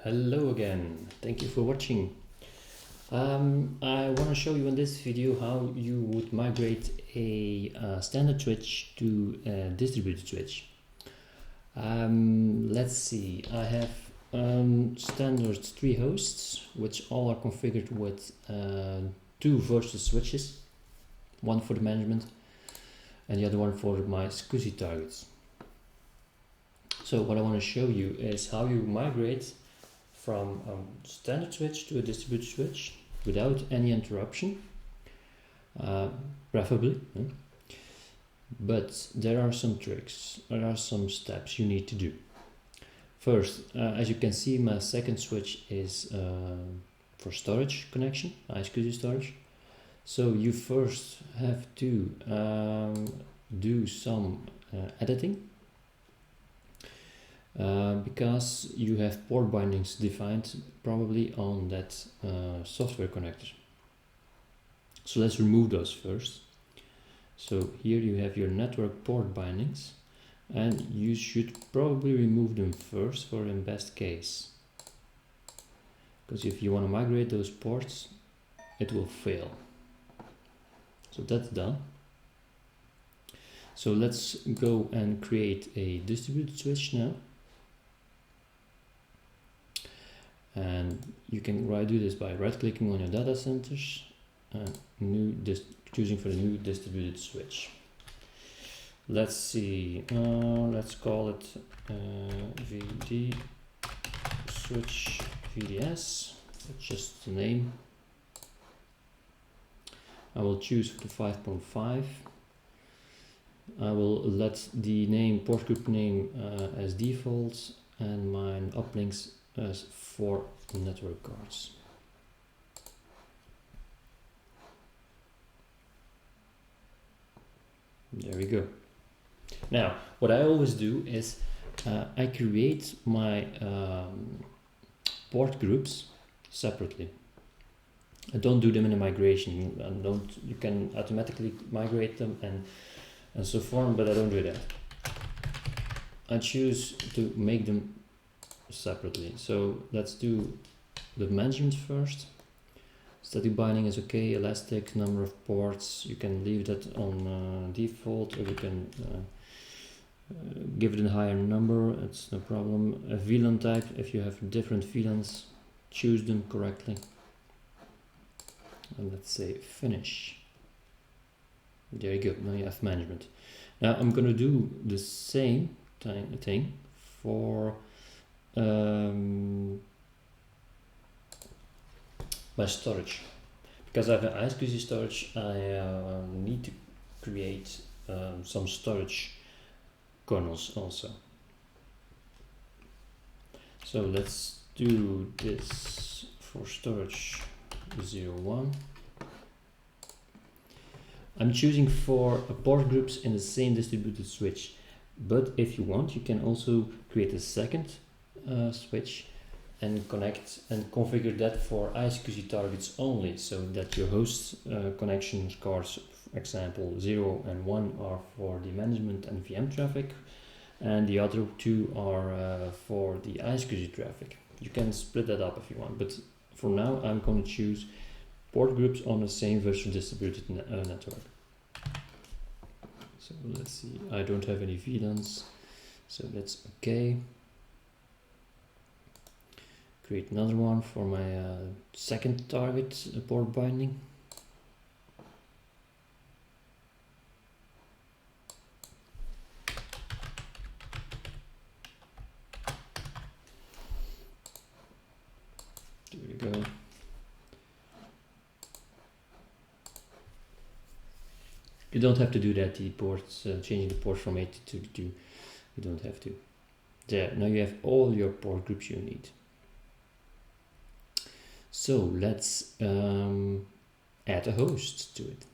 Hello again, thank you for watching. I want to show you in this video how you would migrate a standard switch to a distributed switch. Let's see, I have standard 3 hosts which all are configured with 2 virtual switches, one for the management and the other one for my iSCSI targets. So what I want to show you is how you migrate from a standard switch to a distributed switch without any interruption, preferably. But there are some tricks, there are some steps you need to do. First, as you can see, my second switch is for storage connection, iSCSI storage. So you first have to do some editing. Because you have port bindings defined probably on that software connector. So let's remove those first. So here you have your network port bindings and you should probably remove them first for in best case. Because if you want to migrate those ports, it will fail. So that's done. So let's go and create a distributed switch now. And you can do this by right-clicking on your data centers and choosing for the new distributed switch. Let's see, let's call it VD switch VDS, that's just the name. I will choose for the 5.5. I will let the port group name as default and my uplinks as 4 network cards. There we go. Now, what I always do is I create my port groups separately. I don't do them in a migration. You can automatically migrate them and so forth, but I don't do that. I choose to make them separately. So let's do the management first. Static binding is okay, elastic, number of ports, you can leave that on default, or you can give it a higher number, it's no problem. A VLAN type, if you have different VLANs, choose them correctly. And let's say finish. There you go, now you have management. Now I'm going to do the same thing for my storage. Because I have an iSCSI storage, I need to create some storage kernels also. So let's do this for storage 01. I'm choosing for port groups in the same distributed switch, but if you want, you can also create a second switch and connect and configure that for iSCSI targets only, so that your host connection cards, for example 0 and 1 are for the management and VM traffic, and the other 2 are for the iSCSI traffic. You can split that up if you want, but for now I'm going to choose port groups on the same virtual distributed network. So let's see, I don't have any VLANs, so that's okay. Create another one for my second target port binding. There we go. You don't have to do that, the ports, changing the port from 80 to 2, you don't have to. There, now you have all your port groups you need. So let's add a host to it.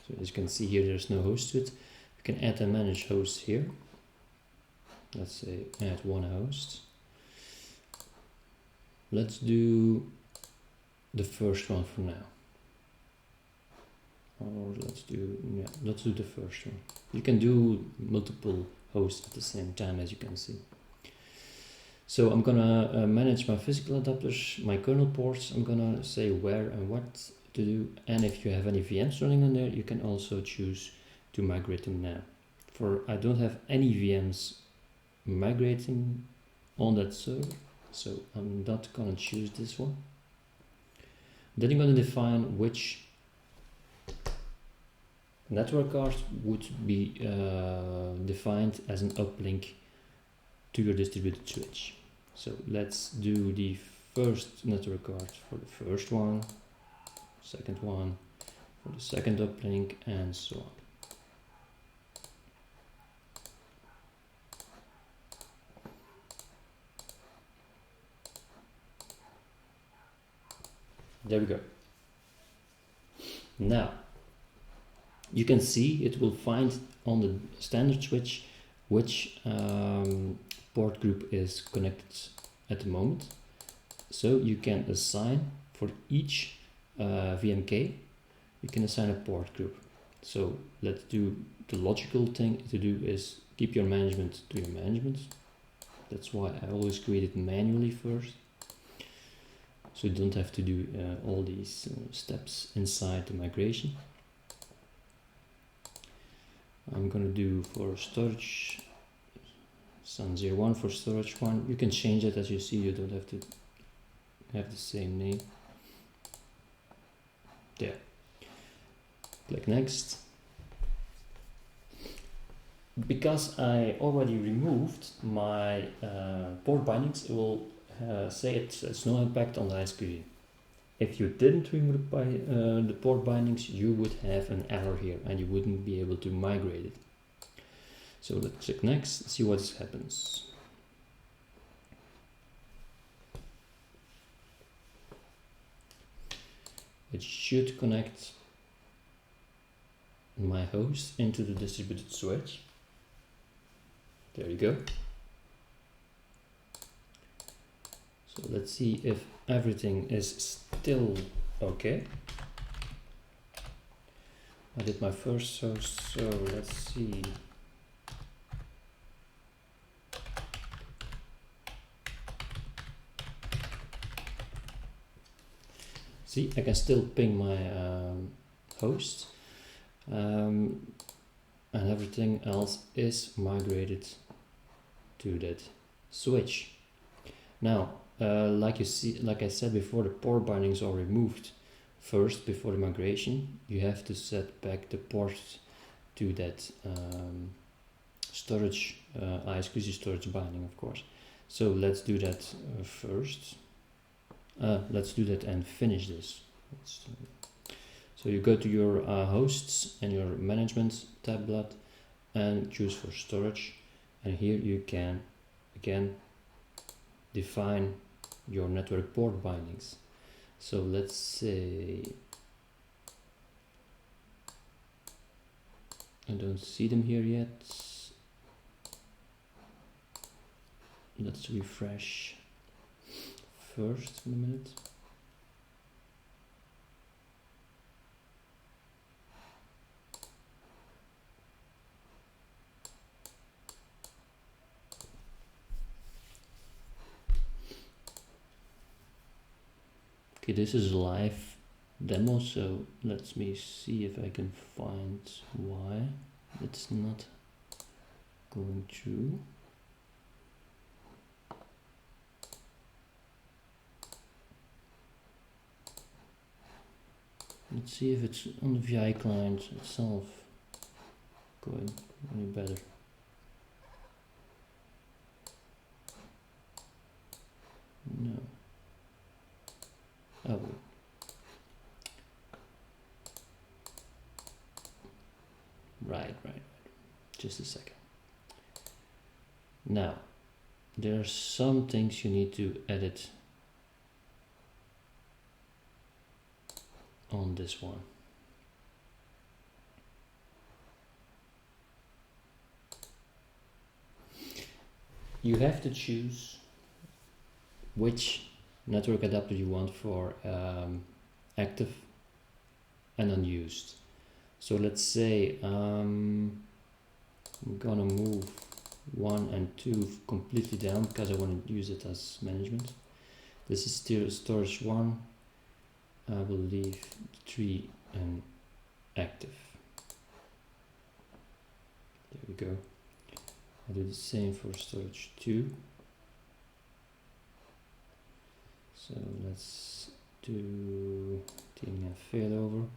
So as you can see here, there's no host to it. You can add a manage host here. Let's say add one host. Let's do the first one for now. Or let's do the first one. You can do multiple hosts at the same time, as you can see. So I'm gonna manage my physical adapters, my kernel ports. I'm gonna say where and what to do, and if you have any VMs running on there, you can also choose to migrate them now. I don't have any VMs migrating on that server, so I'm not gonna choose this one. Then I'm gonna define which network card would be defined as an uplink to your distributed switch. So let's do the first network card for the first one, second one for the second uplink, and so on. There we go. Now you can see it will find on the standard switch which port group is connected at the moment. So you can assign for each VMK, you can assign a port group. So let's do the logical thing to do is keep your management to your management. That's why I always create it manually first. So you don't have to do all these steps inside the migration. I'm gonna do for storage Sun 01 for storage one. You can change it as you see, you don't have to have the same name. There. Click next. Because I already removed my port bindings, it will say it's no impact on the iSCSI. If you didn't remove the port bindings, you would have an error here and you wouldn't be able to migrate it. So let's click next, see what happens. It should connect my host into the distributed switch. There you go. So let's see if everything is still okay. I did my first source, so let's see. See, I can still ping my host, and everything else is migrated to that switch. Now, like I said before, the port bindings are removed first before the migration. You have to set back the port to that storage, iSCSI storage binding, of course. So let's do that first. Let's do that and finish this. So you go to your hosts and your management tablet and choose for storage, and here you can again define your network port bindings. So let's say I don't see them here yet. Let's refresh first in a minute. Okay, this is a live demo, so let me see if I can find why it's not going through. Let's see if it's on the VI client itself going any better. No. Oh. Right. Just a second. Now, there are some things you need to edit on this one. You have to choose which network adapter you want for active and unused. So let's say I'm gonna move 1 and 2 completely down because I want to use it as management. This is still storage 1. I will leave 3 and active. There we go. I'll do the same for storage 2. So let's do thing and failover.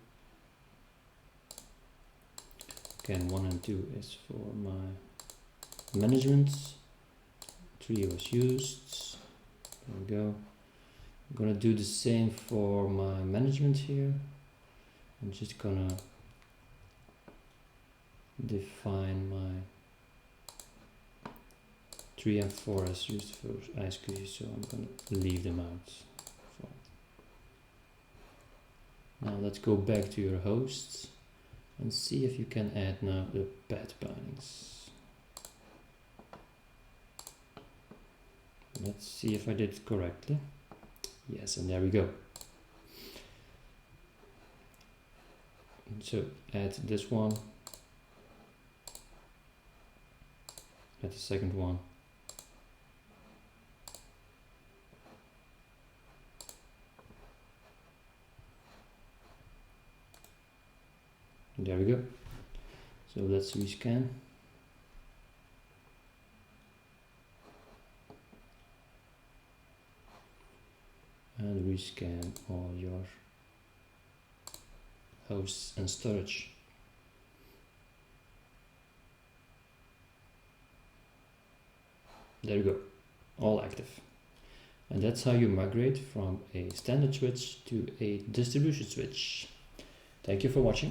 Again, 1 and 2 is for my management. 3 was used. There we go. I'm gonna do the same for my management here. I'm just gonna define my 3 and 4 as used for iSCSI, so I'm gonna leave them out. Now let's go back to your hosts and see if you can add now the path bindings. Let's see if I did it correctly. Yes, and there we go. And so add this one, add the second one, and there we go. So let's rescan. And rescan all your hosts and storage. There you go, all active. And that's how you migrate from a standard switch to a distribution switch. Thank you for watching.